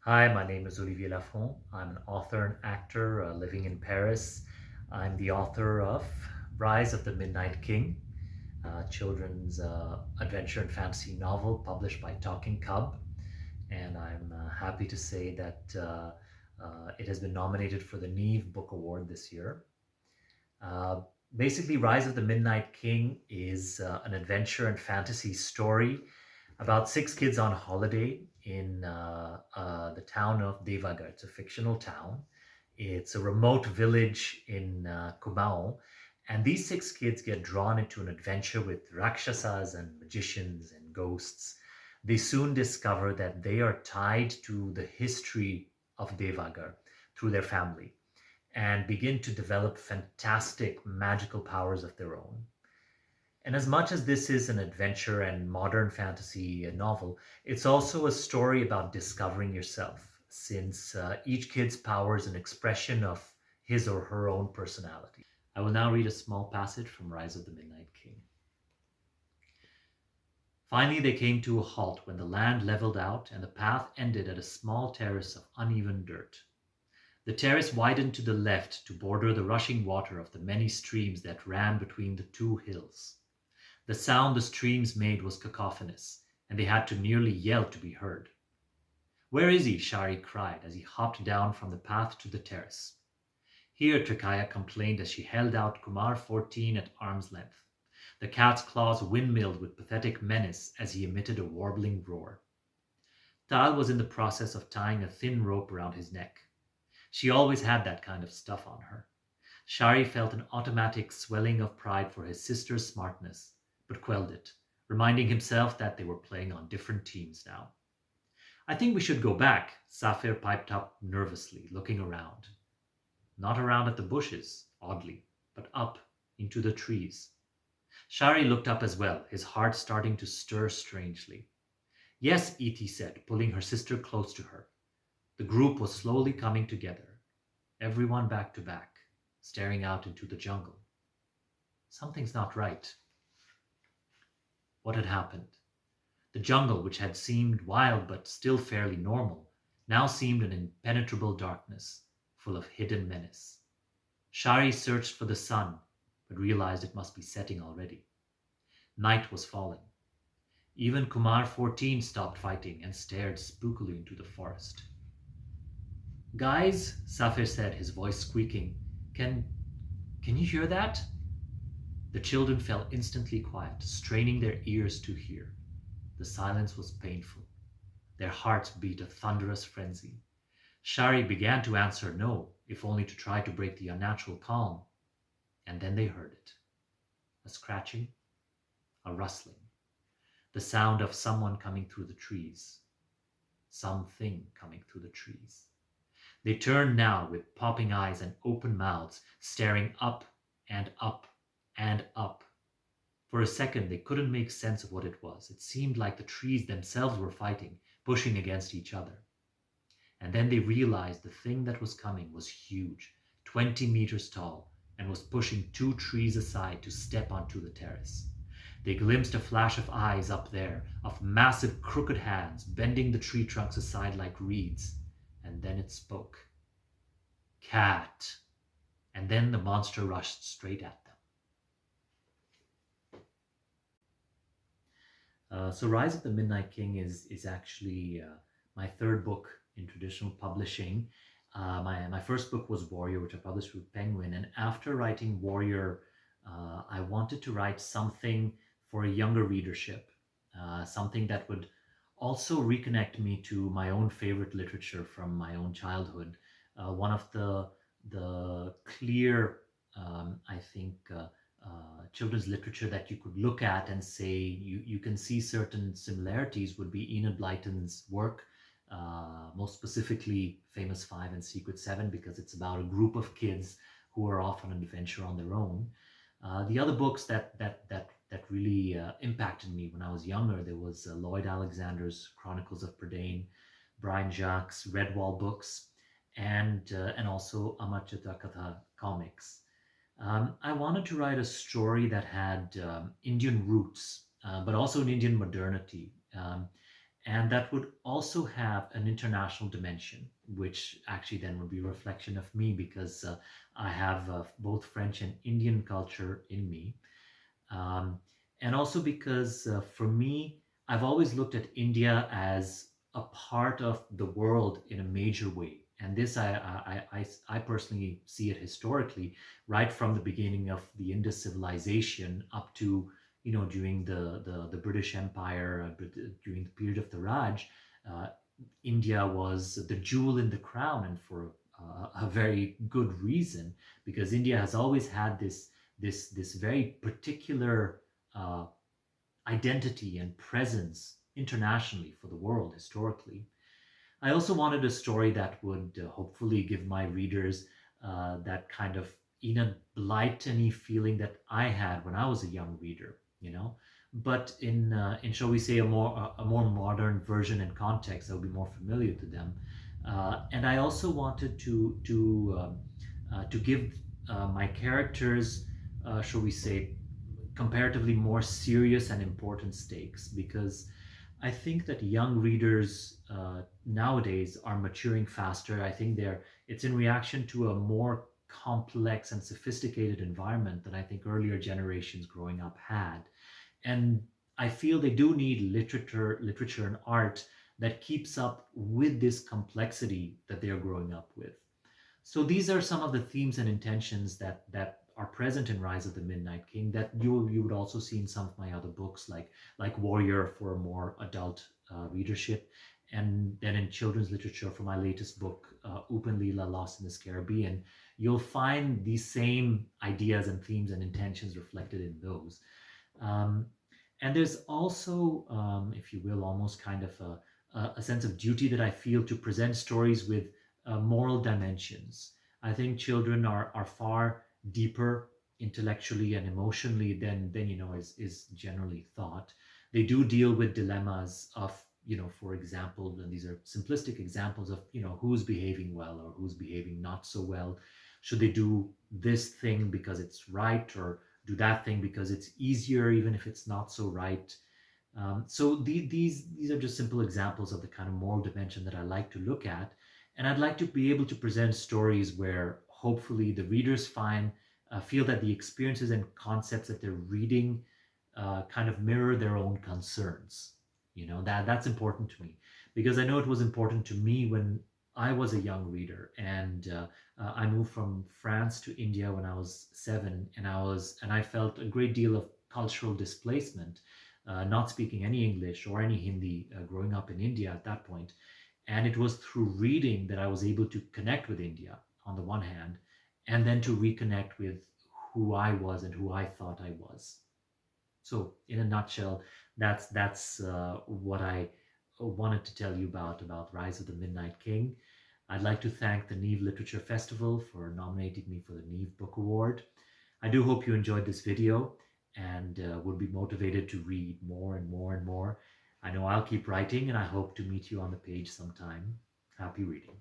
Hi, my name is Olivier Lafont. I'm an author and actor living in Paris. I'm the author of Rise of the Midnight King, a children's adventure and fantasy novel published by Talking Cub. And I'm happy to say that it has been nominated for the Neev Book Award this year. Uh, Basically, Rise of the Midnight King is an adventure and fantasy story about six kids on holiday in the town of Devagarh. It's a fictional town. It's a remote village in Kumaon. And these six kids get drawn into an adventure with rakshasas and magicians and ghosts. They soon discover that they are tied to the history of Devagarh through their family and begin to develop fantastic magical powers of their own. And as much as this is an adventure and modern fantasy novel, it's also a story about discovering yourself, since each kid's power is an expression of his or her own personality. I will now read a small passage from Rise of the Midnight King. Finally, they came to a halt when the land leveled out and the path ended at a small terrace of uneven dirt. The terrace widened to the left to border the rushing water of the many streams that ran between the two hills. The sound the streams made was cacophonous, and they had to nearly yell to be heard. "Where is he?" Shari cried as he hopped down from the path to the terrace. "Here," Trikaya complained as she held out Kumar 14 at arm's length. The cat's claws windmilled with pathetic menace as he emitted a warbling roar. Tal was in the process of tying a thin rope around his neck. She always had that kind of stuff on her. Shari felt an automatic swelling of pride for his sister's smartness, but quelled it, reminding himself that they were playing on different teams now. "I think we should go back," Safir piped up nervously, looking around. Not around at the bushes, oddly, but up into the trees. Shari looked up as well, his heart starting to stir strangely. "Yes," Iti said, pulling her sister close to her. The group was slowly coming together, everyone back to back, staring out into the jungle. Something's not right. What had happened? The jungle, which had seemed wild but still fairly normal, now seemed an impenetrable darkness, full of hidden menace. Shari searched for the sun, but realized it must be setting already. Night was falling. Even Kumar 14 stopped fighting and stared spookily into the forest. "Guys," Safir said, his voice squeaking, can you hear that?" The children fell instantly quiet, straining their ears to hear. The silence was painful. Their hearts beat a thunderous frenzy. Shari began to answer no, if only to try to break the unnatural calm. And then they heard it. A scratching, a rustling, the sound of someone coming through the trees. Something coming through the trees. They turned now with popping eyes and open mouths, staring up and up and up. For a second, they couldn't make sense of what it was. It seemed like the trees themselves were fighting, pushing against each other. And then they realized the thing that was coming was huge, 20 meters tall, and was pushing two trees aside to step onto the terrace. They glimpsed a flash of eyes up there, of massive crooked hands bending the tree trunks aside like reeds. And then it spoke. "Cat." And then the monster rushed straight at them. So Rise of the Midnight King is actually my third book in traditional publishing. My first book was Warrior, which I published with Penguin. And after writing Warrior, I wanted to write something for a younger readership, something that would also reconnect me to my own favorite literature from my own childhood. One of the clear, I think, children's literature that you could look at and say you can see certain similarities would be Enid Blyton's work, most specifically Famous Five and Secret Seven, because it's about a group of kids who are off on an adventure on their own. The other books that really impacted me when I was younger, there was Lloyd Alexander's Chronicles of Prydain, Brian Jacques' Redwall books, and also Amachita Katha comics. I wanted to write a story that had Indian roots, but also an Indian modernity. and that would also have an international dimension, which actually then would be a reflection of me because I have both French and Indian culture in me. Um, and also because for me, I've always looked at India as a part of the world in a major way. And this, I personally see it historically, right from the beginning of the Indus civilization up to, during the British Empire, during the period of the Raj, uh, India was the jewel in the crown, and for a very good reason, because India has always had this very particular uh, identity and presence internationally for the world historically. I also wanted a story that would hopefully give my readers that kind of Enid Blyton feeling that I had when I was a young reader, but in shall we say a more modern version and context that would be more familiar to them. And I also wanted to give my characters, shall we say, comparatively more serious and important stakes, because I think that young readers nowadays are maturing faster. I think it's in reaction to a more complex and sophisticated environment that I think earlier generations growing up had. And I feel they do need literature and art that keeps up with this complexity that they are growing up with. So these are some of the themes and intentions that are present in Rise of the Midnight King that you would also see in some of my other books, like Warrior for a more adult readership, and then in children's literature for my latest book, Upin Leela Lost in the Caribbean, you'll find these same ideas and themes and intentions reflected in those. Um, and there's also, if you will, almost kind of a sense of duty that I feel to present stories with moral dimensions. I think children are far deeper intellectually and emotionally than is generally thought. They do deal with dilemmas of, for example, and these are simplistic examples of, who's behaving well or who's behaving not so well. Should they do this thing because it's right, or do that thing because it's easier, even if it's not so right? So these are just simple examples of the kind of moral dimension that I like to look at, and I'd like to be able to present stories where hopefully the readers feel that the experiences and concepts that they're reading kind of mirror their own concerns. That's important to me, because I know it was important to me when I was a young reader, and I moved from France to India when I was 7, and I felt a great deal of cultural displacement, not speaking any English or any Hindi, growing up in India at that point. And it was through reading that I was able to connect with India on the one hand, and then to reconnect with who I was and who I thought I was. So, in a nutshell, that's what I wanted to tell you about Rise of the Midnight King. I'd like to thank the Neev Literature Festival for nominating me for the Neev Book Award. I do hope you enjoyed this video and will be motivated to read more and more and more. I know I'll keep writing, and I hope to meet you on the page sometime. Happy reading.